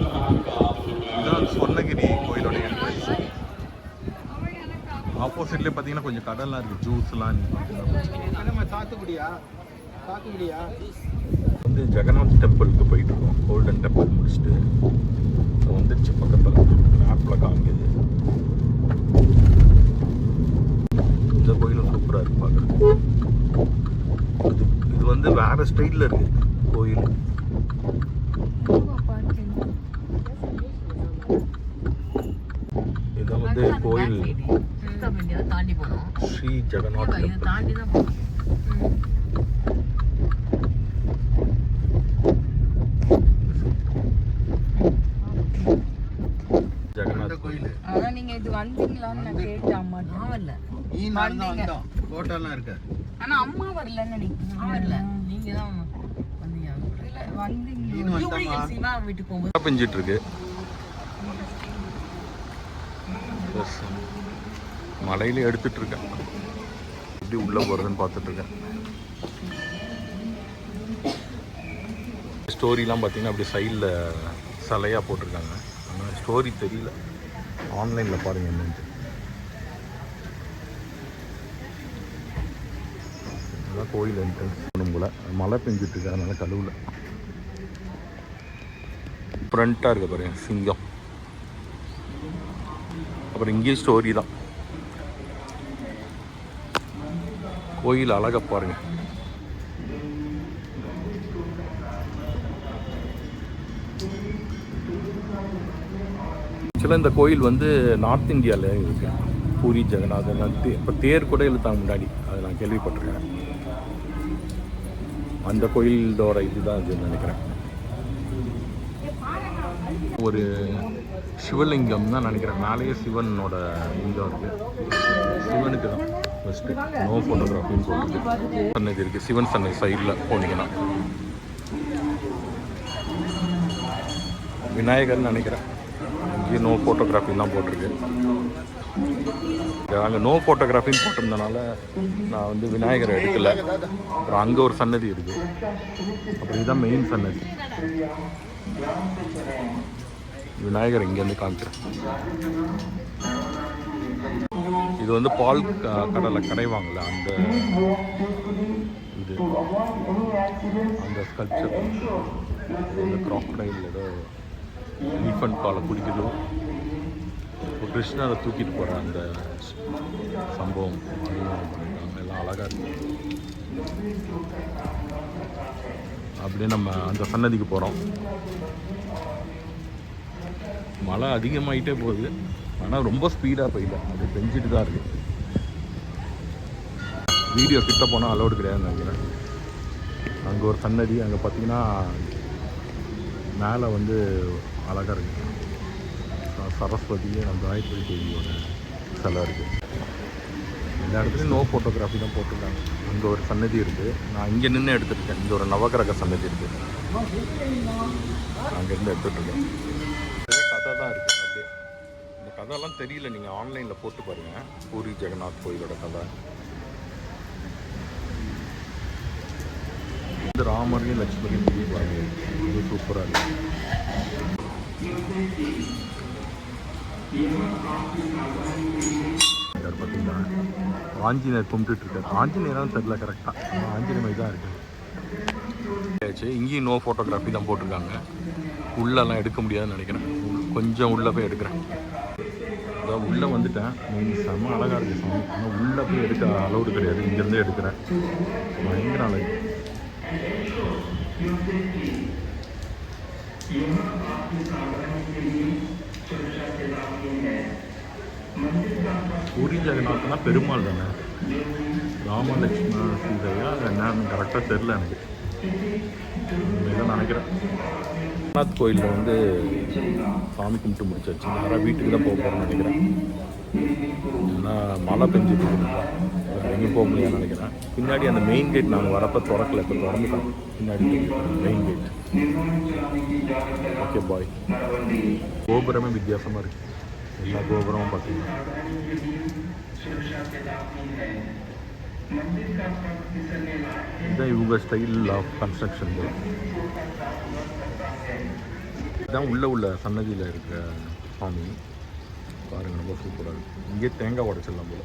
இதுதான் சொர்ணகிரி கோயிலோட என்ட்ரன்ஸ். ஆப்போசிட்லேயே பார்த்தீங்கன்னா கொஞ்சம் கடல்லாம் இருக்குது, ஜூஸ்லாம் சாத்துக்குடியா வந்து ஜெகநாத் டெம்பிளுக்கு போயிட்டு இருக்கோம். கோல்டன் டெம்பிள் முடிச்சுட்டு வந்துடுச்சு பக்கத்தில் மேப்பில் காமிக்குது. இந்த கோயிலும் சூப்பராக இருக்கு பார்க்குறது. இது வந்து வேற ஸ்டைலில் இருக்கு கோயில். இதான் வந்து கோயில் ஸ்ரீ ஜெகநாத் டெம்பிள். ஜெகநாத் கோயில். அதான் நீங்க இது வந்தீங்களான்னு நான் கேட்டேன். அம்மா வரல. நீ வந்தோம் போட்டோலாம் இருக்கு. ஆனா அம்மா வரலன்னு நினைக்கிறேன். வரல, நீங்க தான் வந்தீங்க. இல்ல வந்தீங்க வீட்டுக்கு போகும்போது பெஞ்சிட்டு இருக்கு. மலையில எடுத்துட்டு இருக்கேன். எப்படி உள்ள போறதுன்னு பார்த்துட்டு இருக்கேன். ஸ்டோரிலாம் பார்த்தீங்கன்னா அப்படி சைடில் சிலையாக போட்டிருக்காங்க. ஆனால் ஸ்டோரி தெரியல, ஆன்லைனில் பாருங்கள் என்னன்ட்டு. அதான் கோயில் என்ட்ரன்ஸ் பண்ணும் போல். மழை பெஞ்சிட்டு இருக்கு, அதனால கழுவுல. ஃப்ரண்ட்டாக இருக்க பாருங்க சிங்கம். அப்புறம் இங்கேயும் ஸ்டோரி தான். கோயில் அழகா பாருங்க. ஆக்சுவலாக இந்த கோயில் வந்து நார்த் இந்தியாவில் இருக்கு. பூரி ஜெகநாதன் இப்போ தேர் கூட இழுத்தாங்க முன்னாடி, அதை நான் கேள்விப்பட்டிருக்கேன். அந்த கோயிலோட இதுதான் இதுன்னு நினைக்கிறேன். ஒரு சிவலிங்கம் தான் நினைக்கிறேன். மேலேயே சிவனோட லிங்கம் இருக்குது. சிவனுக்கு தான் ஃபஸ்ட்டு நோ ஃபோட்டோகிராஃபின்னு போட்டுருக்கு. சன்னதி இருக்குது, சிவன் சன்னதி சைடில் போனீங்கன்னா. விநாயகர்னு நினைக்கிறேன். இங்கேயும் நோ ஃபோட்டோகிராஃபின்னு தான் போட்டிருக்கு. அங்கே நோ ஃபோட்டோகிராஃபின்னு போட்டிருந்தனால நான் வந்து விநாயகரை எடுக்கலை. அப்புறம் அங்கே ஒரு சன்னதி இருக்குது. அப்புறம் இதுதான் மெயின் சன்னதி. விநாயகர் இங்கேருந்து காமிக்கிறேன். இது வந்து பால் கடலை கடைவாங்கல்ல, அந்த இது அந்த ஸ்கல்ப்சர். இந்த க்ராக்கடைல் ஏதோ எலிஃபண்ட் பாலை குடிக்குதோ, இப்போ கிருஷ்ணரை தூக்கிட்டு போகிற அந்த சம்பவம் பண்ணியிருக்காங்க. எல்லாம் அழகாக இருக்கு. அப்படியே நம்ம அந்த சன்னதிக்கு போகிறோம். மழை அதிகமாகிட்டே போகுது, ஆனால் ரொம்ப ஸ்பீடாக போயில, அது பெஞ்சிட்டு தான் இருக்குது. வீடியோ கிட்ட போனால் அலோடு கிடையாதுன்னு நினைக்கிறேன். அங்கே ஒரு சன்னதி, அங்கே பார்த்தீங்கன்னா மேலே வந்து அழகாக இருக்குது. சரஸ்வதியே நம்ம காயத்ரி தேவியோட சிலை இருக்குது. எல்லா இடத்துலையும் நோ ஃபோட்டோகிராஃபி தான் போட்டிருக்காங்க. அங்கே ஒரு சன்னதி இருக்குது, நான் இங்கே நின்று எடுத்துருக்கேன். இங்கே ஒரு நவகிரக சன்னதி இருக்குது, அங்கேருந்து எடுத்துகிட்ருக்கேன். கதை தான் இருக்குது. அப்படியே இந்த கதைலாம் தெரியல, நீங்கள் ஆன்லைனில் போட்டு பாருங்கள். பூரி ஜெகநாத் கோயிலோட கதை. இந்த ராமரையும் லட்சுமணியும் பூரி பாருங்க, இது சூப்பராக இருக்குது. பார்த்தீங்கன்னா ஆஞ்சநேயர் கும்பிட்டு இருக்காரு. ஆஞ்சநேயரான்னு தெரியல கரெக்டாக, ஆஞ்சநேயர் மாதிரி தான் இருக்குது. இங்கேயும் நோ ஃபோட்டோகிராஃபி தான் போட்டிருக்காங்க. உள்ளெல்லாம் எடுக்க முடியாதுன்னு நினைக்கிறேன். கொஞ்சம் உள்ளே போய் எடுக்கிறேன். அதான் உள்ளே வந்துட்டேன். செம்ம அழகாக இருக்குது சாமி. ஆனால் உள்ளே போய் எடுக்க அலௌடு கிடையாது. இங்கேருந்தே எடுக்கிறேன். பயங்கர அழகு. பூரி ஜெகநாத்னா பெருமாள் தானே, ராமலட்சுமண சீதையா என்னன்னு கரெக்டாக தெரில எனக்கு. நினைக்கிறேன் ஜெகநாத் கோயிலில் வந்து சாமி கும்பிட்டு முடிச்சாச்சு. யாராவது வீட்டுக்கு தான் போக போகிறோன்னு நினைக்கிறேன். ஏன்னா மழை பெஞ்சிட்டு இருக்குங்களா, எங்கேயும் போக முடியாதுன்னு நினைக்கிறேன். பின்னாடி அந்த மெயின் கேட் நாங்கள் வரப்போ திறக்கல, இப்போ திறந்துட்டோம். பின்னாடி மெயின் கேட். Okay bye. கோபுரமே வித்தியாசமாக இருக்குது. எல்லா கோபுரமும் பார்த்தீங்கன்னா இதுதான் இவங்க ஸ்டைல் ஆஃப் கன்ஸ்ட்ரக்ஷன். இதுதான் உள்ள சன்னதியில் இருக்கிற சாமி பாருங்கள், ரொம்ப சூப்பராக இருக்குது. இங்கே தேங்காய் உடைச்சிடலாம் போல.